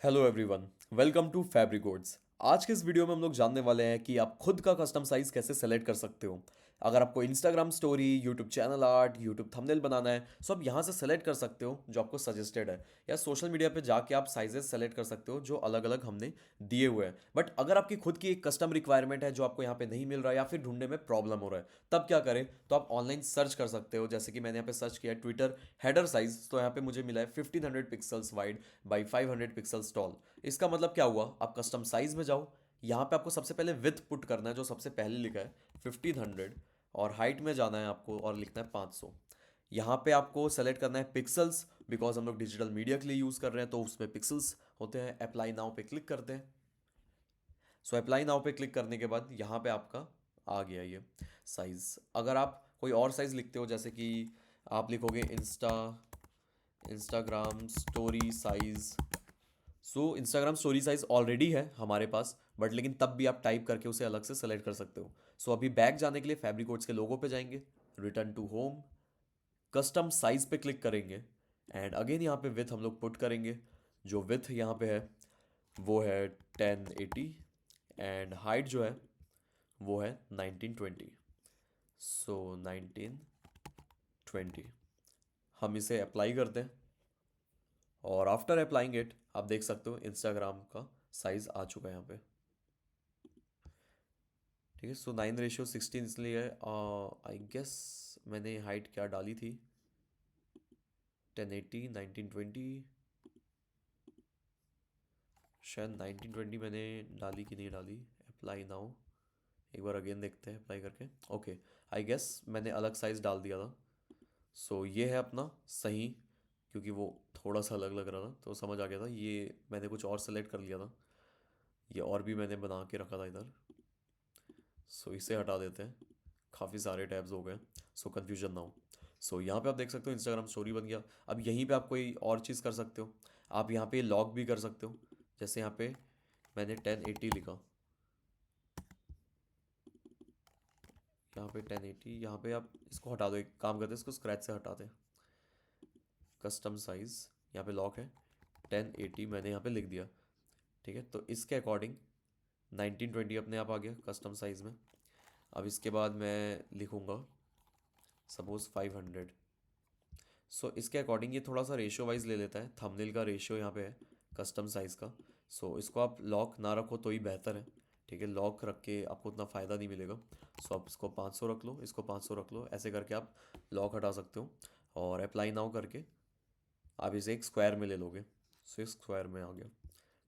Hello everyone, welcome to Fabricodes. आज के इस वीडियो में हम लोग जानने वाले हैं कि आप खुद का कस्टम साइज कैसे सेलेक्ट कर सकते हो। अगर आपको Instagram story, YouTube channel art, YouTube thumbnail बनाना है, सो आप यहाँ से सेलेक्ट कर सकते हो जो आपको सजेस्टेड है, या सोशल मीडिया पे जाके आप साइजेस सेलेक्ट कर सकते हो जो अलग अलग हमने दिए हुए हैं। बट अगर आपकी खुद की एक कस्टम रिक्वायरमेंट है जो आपको यहाँ पे नहीं मिल रहा है या फिर ढूंढने में प्रॉब्लम हो रहा है, तब क्या करें? तो आप ऑनलाइन सर्च कर सकते हो। जैसे कि मैंने यहाँ पे सर्च किया है ट्विटर हेडर साइज, तो यहाँ पे मुझे मिला है 1500 pixels wide by 500 pixels tall. इसका मतलब क्या हुआ? आप कस्टम साइज में जाओ, यहाँ पे आपको सबसे पहले विथ पुट करना है जो सबसे पहले लिखा है 1500, और हाइट में जाना है आपको और लिखना है 500। यहाँ पे आपको सेलेक्ट करना है पिक्सल्स, बिकॉज हम लोग डिजिटल मीडिया के लिए यूज़ कर रहे हैं तो उसमें पिक्सल्स होते हैं। अप्लाई नाउ पे क्लिक करते हैं। सो अप्लाई नाउ पे क्लिक करने के बाद यहाँ पे आपका आ गया ये साइज़। अगर आप कोई और साइज़ लिखते हो, जैसे कि आप लिखोगे Instagram story size, so Instagram story size already है हमारे पास, बट लेकिन तब भी आप टाइप करके उसे अलग से सेलेक्ट कर सकते हो। सो अभी बैक जाने के लिए फैब्रिकोट्स के लोगो पे जाएंगे, return to home, custom size पे क्लिक करेंगे, एंड अगेन यहाँ पे विथ हम लोग पुट करेंगे। जो विथ यहाँ पे है वो है 1080, एंड हाइट जो है वो है 1920। सो 1920 हम इसे अप्लाई करते हैं, और आफ्टर अप्लाइंग इट आप देख सकते हो इंस्टाग्राम का साइज आ चुका है यहाँ पे। ठीक है, सो 9:16 इसलिए आई गेस मैंने हाइट क्या डाली थी, 1080 1920, शायद 1920 मैंने डाली कि नहीं डाली। अप्लाई नाउ, एक बार अगेन देखते हैं अप्लाई करके। ओके, आई गेस मैंने अलग साइज़ डाल दिया था। सो ये है अपना सही, क्योंकि वो थोड़ा सा अलग लग रहा था तो समझ आ गया था। ये मैंने कुछ और सेलेक्ट कर लिया था, ये और भी मैंने बना के रखा था इधर। सो इसे हटा देते हैं, काफ़ी सारे टैब्स हो गए, सो कन्फ्यूजन ना हो। सो यहाँ पे आप देख सकते हो इंस्टाग्राम स्टोरी बन गया। अब यहीं पे आप कोई और चीज़ कर सकते हो, आप यहाँ पे लॉग भी कर सकते हो। जैसे यहाँ पे मैंने 1080 लिखा, यहाँ पे 1080, यहाँ पे आप इसको हटा दो, एक काम करते हैं इसको स्क्रैच से हटाते हैं। कस्टम साइज़ यहाँ पे लॉक है, 1080 मैंने यहाँ पे लिख दिया। ठीक है, तो इसके अकॉर्डिंग 1920 अपने आप आ गया कस्टम साइज़ में। अब इसके बाद मैं लिखूँगा सपोज़ 500। सो इसके अकॉर्डिंग ये थोड़ा सा रेशियो वाइज ले लेता है, थंबनेल का रेशियो यहाँ पे है कस्टम साइज़ का। सो इसको आप लॉक ना रखो तो ही बेहतर है। ठीक है, लॉक रख के आपको उतना फ़ायदा नहीं मिलेगा। सो आप इसको 500 रख लो, इसको 500 रख लो, ऐसे करके आप लॉक हटा सकते हो। और अप्लाई नाउ करके आप इसे एक स्क्वायर में ले लोगे। सो इस स्क्वायर में आ गया।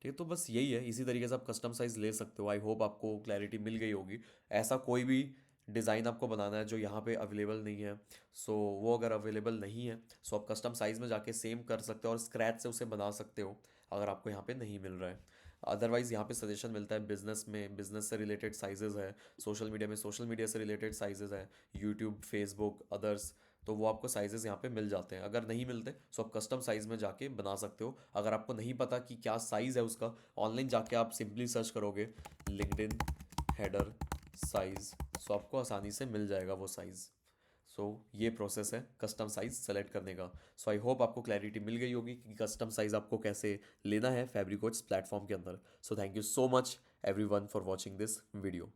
ठीक है, तो बस यही है, इसी तरीके से आप कस्टम साइज़ ले सकते हो। आई होप आपको क्लैरिटी मिल गई होगी। ऐसा कोई भी डिज़ाइन आपको बनाना है जो यहाँ पे अवेलेबल नहीं है, सो वो अगर अवेलेबल नहीं है, सो आप कस्टम साइज़ में जाके सेम कर सकते हो और स्क्रैच से उसे बना सकते हो अगर आपको यहाँ पे नहीं मिल रहा है। अदरवाइज़ यहाँ पे सजेशन मिलता है बिजनेस में, बिजनेस से रिलेटेड साइजेस है, सोशल मीडिया में सोशल मीडिया से रिलेटेड साइजेस है, यूट्यूब, फेसबुक, अदर्स, तो वो आपको साइजेस यहाँ पे मिल जाते हैं। अगर नहीं मिलते सो आप कस्टम साइज़ में जाके बना सकते हो। अगर आपको नहीं पता कि क्या साइज़ है उसका, ऑनलाइन जाके आप सिंपली सर्च करोगे लिंक्डइन हेडर साइज़, सो आपको आसानी से मिल जाएगा वो साइज़। सो ये प्रोसेस है कस्टम साइज़ सेलेक्ट करने का। सो आई होप आपको क्लैरिटी मिल गई होगी कि कस्टम साइज़ आपको कैसे लेना है फैब्रिकोट्स प्लेटफॉर्म के अंदर। So thank you so much everyone for watching this video.